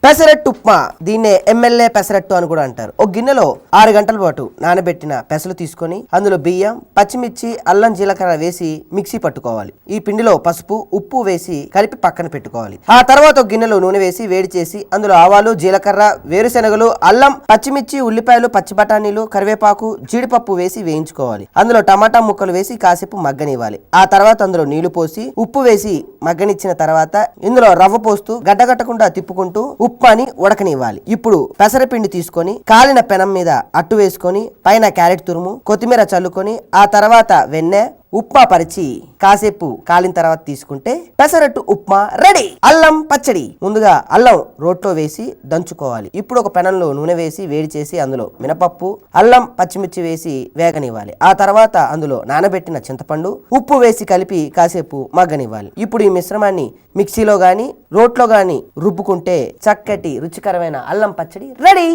పెసరట్టు ఉప్మా, దీన్నే ఎమ్మెల్యే పెసరట్టు అని కూడా అంటారు. ఒక గిన్నెలో 6 గంటల పాటు నానబెట్టిన పెసలు తీసుకొని అందులో బియ్యం, పచ్చిమిర్చి, అల్లం, జీలకర్ర వేసి మిక్సీ పట్టుకోవాలి. ఈ పిండిలో పసుపు, ఉప్పు వేసి కలిపి పక్కన పెట్టుకోవాలి. ఆ తర్వాత ఒక గిన్నెలో నూనె వేసి వేడి చేసి అందులో ఆవాలు, జీలకర్ర, వేరుశెనగలు, అల్లం, పచ్చిమిర్చి, ఉల్లిపాయలు, పచ్చి బఠానీలు, కరివేపాకు, జీడిపప్పు వేసి వేయించుకోవాలి. అందులో టమాటా ముక్కలు వేసి కాసేపు మగ్గనివ్వాలి. ఆ తర్వాత అందులో నీళ్లు పోసి ఉప్పు వేసి మగ్గనిచ్చిన తర్వాత ఇందులో రవ్వ పోస్తూ గడ్డగట్టకుండా తిప్పుకుంటూ ఉప్మాని ఉడకనివ్వాలి. ఇప్పుడు పెసరపిండి తీసుకొని కాలిన పెనం మీద అట్టు వేసుకొని పైన క్యారెట్ తురుము, కొత్తిమీర చల్లుకొని ఆ తర్వాత వెన్నె, ఉప్మా పరిచి కాసేపు కాలిన తర్వాత తీసుకుంటే పెసరట్టు ఉప్మా రెడీ. అల్లం పచ్చడి, ముందుగా అల్లం రోట్లో వేసి దంచుకోవాలి. ఇప్పుడు ఒక పెనంలో నూనె వేసి వేడి చేసి అందులో మినపప్పు, అల్లం, పచ్చిమిర్చి వేసి వేగనివ్వాలి. ఆ తర్వాత అందులో నానబెట్టిన చింతపండు, ఉప్పు వేసి కలిపి కాసేపు మగ్గనివ్వాలి. ఇప్పుడు ఈ మిశ్రమాన్ని మిక్సీలో గాని రోట్లో గాని రుబ్బుకుంటే చక్కటి రుచికరమైన అల్లం పచ్చడి రెడీ.